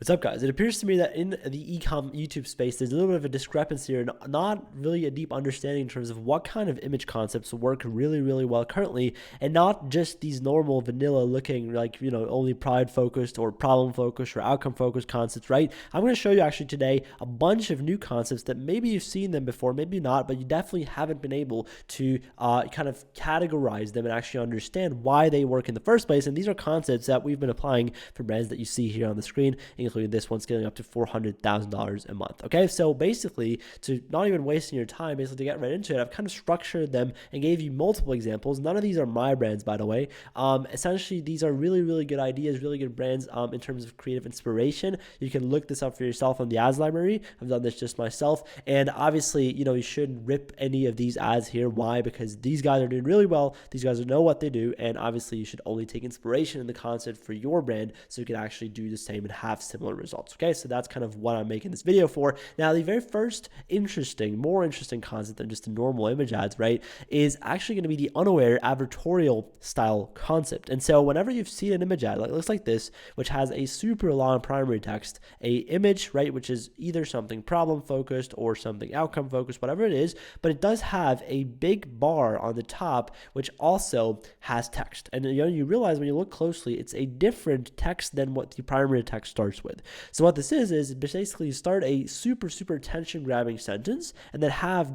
What's up, guys? It appears to me that in the e-com YouTube space, there's a little bit of a discrepancy or not really a deep understanding in terms of what kind of image concepts work really, really well currently, and not just these normal vanilla looking like, only pride focused or problem focused or outcome focused concepts, right? I'm going to show you actually today a bunch of new concepts that maybe you've seen them before, maybe not, but you definitely haven't been able to kind of categorize them and actually understand why they work in the first place. And these are concepts that we've been applying for brands that you see here on the screen, including this one scaling up to $400,000 a month. Okay, so basically, to not even wasting your time, basically to get right into it, I've kind of structured them and gave you multiple examples. None of these are my brands, by the way. Essentially, these are really, really good ideas, really good brands in terms of creative inspiration. You can look this up for yourself on the ads library. I've done this just myself, and obviously, you shouldn't rip any of these ads here. Why? Because these guys are doing really well. These guys know what they do, and obviously, you should only take inspiration in the concept for your brand so you can actually do the same and have similar results. Okay, so that's kind of what I'm making this video for. Now, the very first more interesting concept than just the normal image ads, right, is actually going to be the unaware advertorial style concept. And so whenever you've seen an image ad, like it looks like this, which has a super long primary text, a image, right, which is either something problem focused or something outcome focused, whatever it is, but it does have a big bar on the top, which also has text. And you realize when you look closely, it's a different text than what the primary text starts with. So what this is basically you start a super attention grabbing sentence and then have ...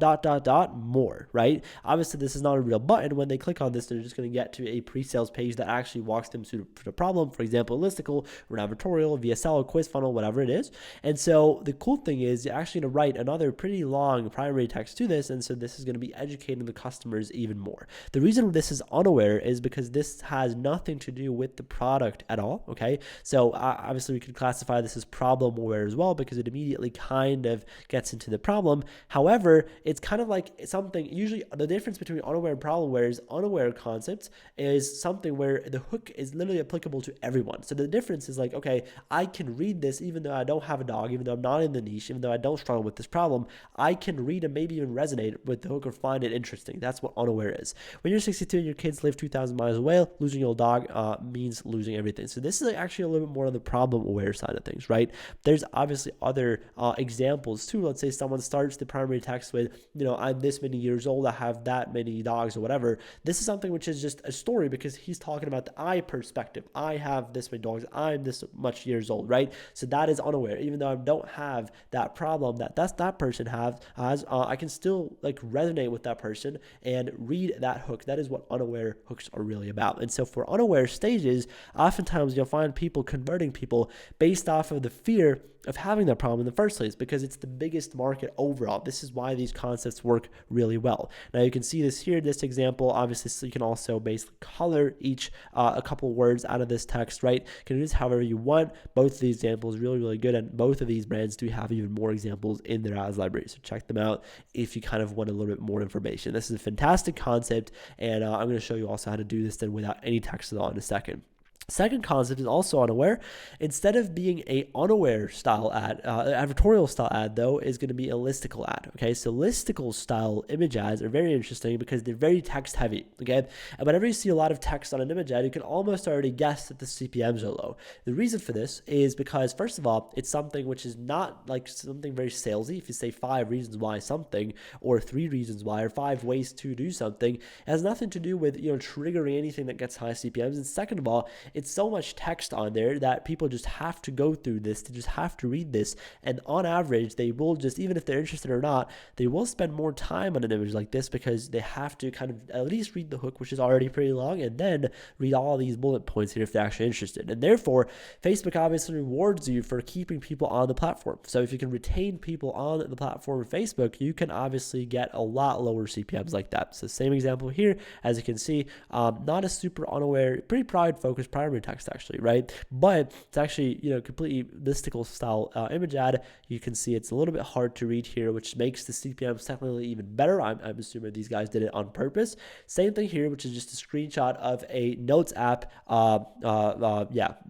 more, right? Obviously, this is not a real button. When they click on this, they're just going to get to a pre-sales page that actually walks them through the problem. For example, Listical, or an advertorial, VSL, quiz funnel, whatever it is. And so the cool thing is you're actually going to write another pretty long primary text to this. And so this is going to be educating the customers even more. The reason this is unaware is because this has nothing to do with the product at all. Okay. So obviously we could classify this as problem aware as well, because it immediately kind of gets into the problem. However, it's kind of like something, usually the difference between unaware and problem aware is unaware concepts is something where the hook is literally applicable to everyone. So the difference is like, okay, I can read this even though I don't have a dog, even though I'm not in the niche, even though I don't struggle with this problem, I can read and maybe even resonate with the hook or find it interesting. That's what unaware is. When you're 62 and your kids live 2,000 miles away, losing your dog means losing everything. So this is actually a little bit more on the problem aware side of things, right? There's obviously other examples too. Let's say someone starts the primary text with, I'm this many years old, I have that many dogs or whatever. This is something which is just a story because he's talking about the I perspective. I have this many dogs, I'm this much years old, right? So that is unaware. Even though I don't have that problem that person has, I can still like resonate with that person and read that hook. That is what unaware hooks are really about. And so for unaware stages, oftentimes you'll find people converting people based off of the fear of having that problem in the first place, because it's the biggest market overall. This is why these concepts work really well. Now you can see this here, this example, obviously, so you can also basically color each a couple words out of this text, right? You can do this however you want. Both of these examples really, really good, and both of these brands do have even more examples in their ads library, so check them out if you kind of want a little bit more information. This is a fantastic concept, and I'm going to show you also how to do this then without any text at all in a second. Second concept is also unaware. Instead of being a unaware style ad, advertorial style ad though is going to be a listicle ad. Okay, so listicle style image ads are very interesting because they're very text heavy. Okay, and whenever you see a lot of text on an image ad, you can almost already guess that the CPMs are low. The reason for this is because first of all, it's something which is not like something very salesy. If you say 5 reasons why something, or 3 reasons why, or 5 ways to do something, it has nothing to do with triggering anything that gets high CPMs. And second of all, it's so much text on there that people just have to go through this, they just have to read this, and on average they will just, even if they're interested or not, they will spend more time on an image like this because they have to kind of at least read the hook, which is already pretty long, and then read all these bullet points here if they're actually interested. And therefore Facebook obviously rewards you for keeping people on the platform. So if you can retain people on the platform of Facebook, you can obviously get a lot lower CPMs like that. So same example here, as you can see, not a super unaware, pretty pride focused primary text actually, right? But it's actually, completely listicle style image ad. You can see it's a little bit hard to read here, which makes the CPMs technically even better. I'm assuming these guys did it on purpose. Same thing here, which is just a screenshot of a notes app,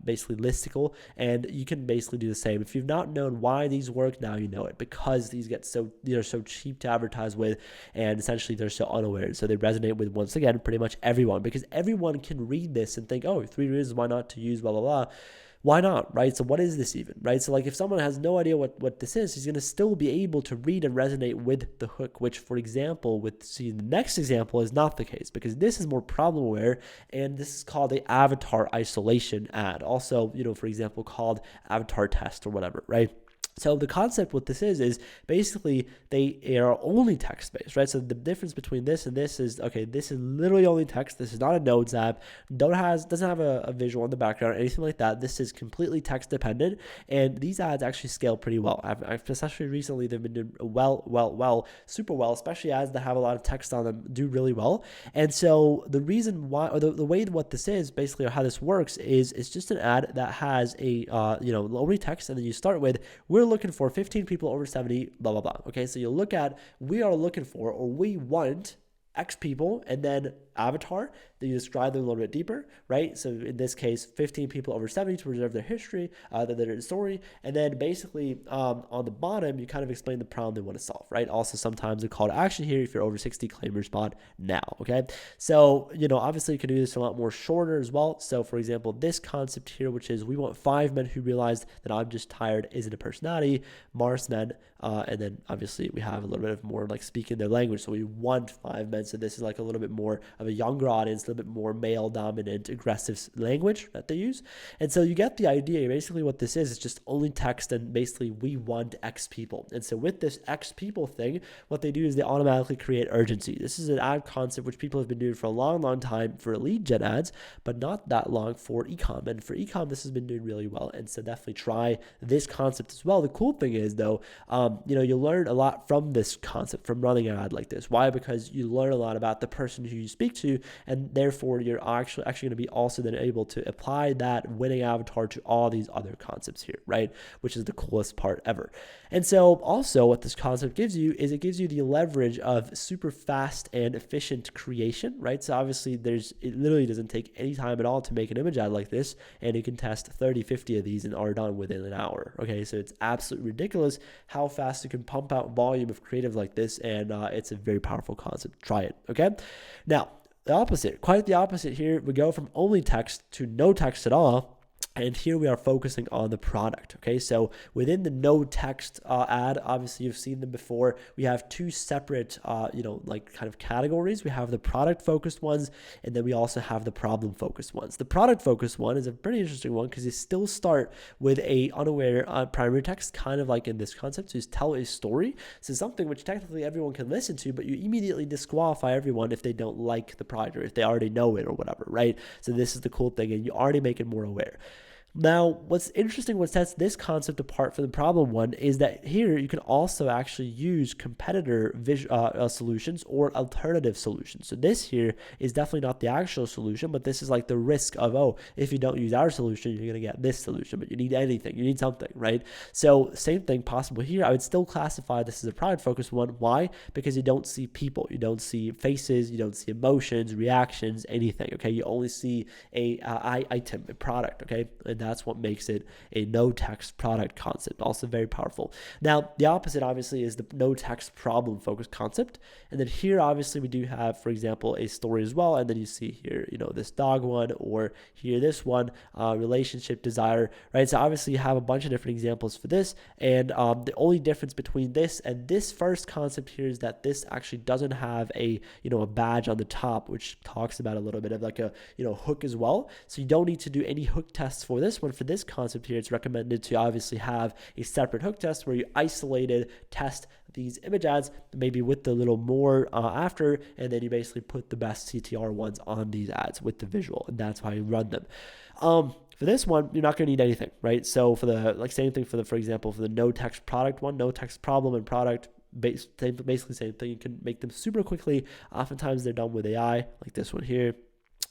basically listicle, and you can basically do the same. If you've not known why these work, now you know it, because these get so cheap to advertise with, and essentially they're so unaware, so they resonate with, once again, pretty much everyone, because everyone can read this and think, oh, 3 reasons why not to use blah blah blah. Why not, right? So what is this even, right? So like if someone has no idea what this is, he's going to still be able to read and resonate with the hook, which for example, the next example is not the case because this is more problem aware, and this is called the avatar isolation ad. Also, for example, called avatar test or whatever, right? So the concept with this is basically they are only text-based, right? So the difference between this and this is, okay, this is literally only text. This is not a nodes app. Doesn't have a visual in the background or anything like that. This is completely text dependent, and these ads actually scale pretty well. Especially recently, they've been doing super well, especially ads that have a lot of text on them do really well. And so the reason why, or the way what this is basically, or how this works is it's just an ad that has a only text, and then you start with, we're looking for 15 people over 70, blah, blah, blah. Okay, so you look at, we are looking for, or we want X people, and then avatar, that you describe them a little bit deeper, right? So in this case, 15 people over 70 to preserve their history, their story, and then basically on the bottom, you kind of explain the problem they want to solve, right? Also, sometimes a call to action here, if you're over 60, claim your spot now, okay? So, obviously you can do this a lot more shorter as well. So for example, this concept here, which is we want 5 men who realized that I'm just tired isn't a personality, Mars men, and then obviously we have a little bit of more like speaking their language. So we want 5 men. So this is like a little bit more of a younger audience, a little bit more male dominant, aggressive language that they use. And so you get the idea. Basically what this is just only text, and basically we want X people. And so with this X people thing, what they do is they automatically create urgency. This is an ad concept which people have been doing for a long time for lead gen ads, but not that long for ecom. And for ecom, this has been doing really well. And so definitely try this concept as well. The cool thing is though, you'll learn a lot from this concept, from running an ad like this. Why? Because you learn a lot about the person who you speak to, and therefore you're actually going to be also then able to apply that winning avatar to all these other concepts here, right? Which is the coolest part ever. And so also what this concept gives you is it gives you the leverage of super fast and efficient creation, right? So obviously it literally doesn't take any time at all to make an image ad like this, and you can test 30, 50 of these and are done within an hour. Okay, so it's absolutely ridiculous how fast you can pump out volume of creative like this, and it's a very powerful concept. Try it, okay? Now, quite the opposite here. We go from only text to no text at all. And here we are focusing on the product, okay? So within the no text ad, obviously you've seen them before. We have 2 separate, like kind of categories. We have the product focused ones, and then we also have the problem focused ones. The product focused one is a pretty interesting one because you still start with a unaware primary text, kind of like in this concept. So you tell a story. So something which technically everyone can listen to, but you immediately disqualify everyone if they don't like the product or if they already know it or whatever, right? So this is the cool thing, and you already make it more aware. Now, what's interesting, what sets this concept apart from the problem one is that here you can also actually use competitor solutions or alternative solutions. So this here is definitely not the actual solution, but this is like the risk of, if you don't use our solution, you're going to get this solution, but you need anything, you need something, right? So same thing possible here. I would still classify this as a product focused one. Why? Because you don't see people, you don't see faces, you don't see emotions, reactions, anything, okay? You only see a item, a product, okay? And that's what makes it a no text product concept. Also very powerful. Now, the opposite obviously is the no text problem focused concept. And then here, obviously, we do have, for example, a story as well. And then you see here, this dog one, or here, this one, relationship desire, right? So obviously you have a bunch of different examples for this. And the only difference between this and this first concept here is that this actually doesn't have a badge on the top, which talks about a little bit of like a, hook as well. So you don't need to do any hook tests for this one. For this concept here, it's recommended to obviously have a separate hook test where you isolated test these image ads, maybe with the little more after, and then you basically put the best CTR ones on these ads with the visual, and that's how you run them. For this one, you're not going to need anything, right? So for the same thing for example, for the no text product one, no text problem and product, basically same thing. You can make them super quickly. Oftentimes they're done with AI, like this one here.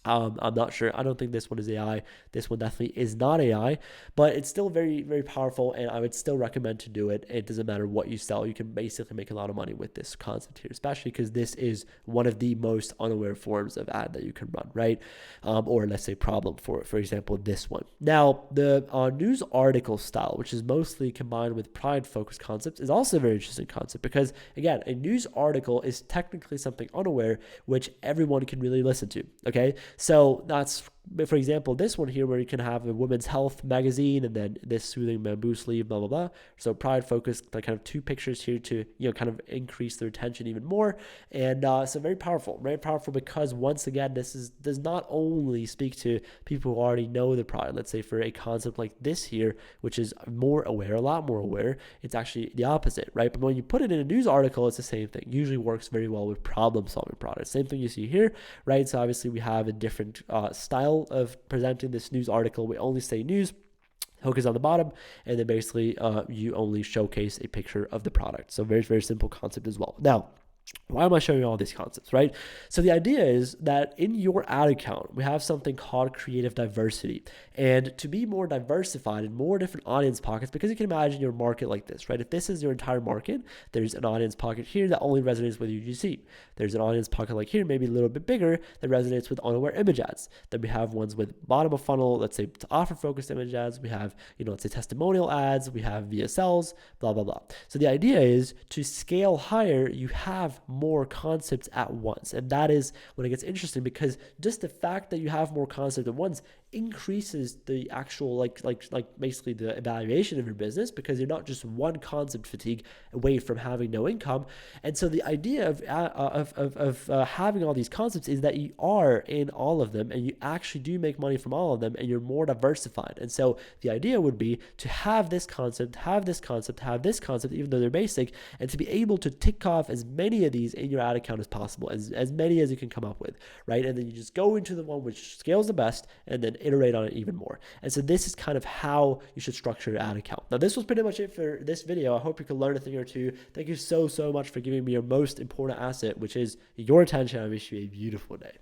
I'm not sure. I don't think this one is AI. This one definitely is not AI, but it's still very, very powerful, and I would still recommend to do it. It doesn't matter what you sell. You can basically make a lot of money with this concept here, especially because this is one of the most unaware forms of ad that you can run, right? Or let's say problem for example, this one. Now, the news article style, which is mostly combined with product-focused concepts, is also a very interesting concept because, again, a news article is technically something unaware, which everyone can really listen to, okay? So that's for example, this one here where you can have a women's health magazine and then this soothing bamboo sleeve, blah, blah, blah. So pride focused, like kind of two pictures here to, kind of increase their attention even more. And so very powerful because once again, does not only speak to people who already know the product. Let's say for a concept like this here, which is a lot more aware, it's actually the opposite, right? But when you put it in a news article, it's the same thing. Usually works very well with problem-solving products. Same thing you see here, right? So obviously we have a different style of presenting this news article. We only say news. Hook is on the bottom, and then basically you only showcase a picture of the product. So very, very simple concept as well. Now, why am I showing you all these concepts, right? So the idea is that in your ad account, we have something called creative diversity. And to be more diversified in more different audience pockets, because you can imagine your market like this, right? If this is your entire market, there's an audience pocket here that only resonates with UGC. There's an audience pocket like here, maybe a little bit bigger, that resonates with unaware image ads. Then we have ones with bottom of funnel, let's say to offer focused image ads. We have, let's say testimonial ads. We have VSLs, blah, blah, blah. So the idea is to scale higher, you have more concepts at once. And that is when it gets interesting, because just the fact that you have more concepts at once increases the actual like basically the evaluation of your business, because you're not just one concept fatigue away from having no income. And so the idea of having all these concepts is that you are in all of them and you actually do make money from all of them, and you're more diversified. And so the idea would be to have this concept, have this concept, have this concept, even though they're basic, and to be able to tick off as many of these in your ad account as possible, as many as you can come up with, right? And then you just go into the one which scales the best and then iterate on it even more. And so this is kind of how you should structure your ad account. Now, this was pretty much it for this video. I hope you could learn a thing or two. Thank you so much for giving me your most important asset, which is your attention. I wish you a beautiful day.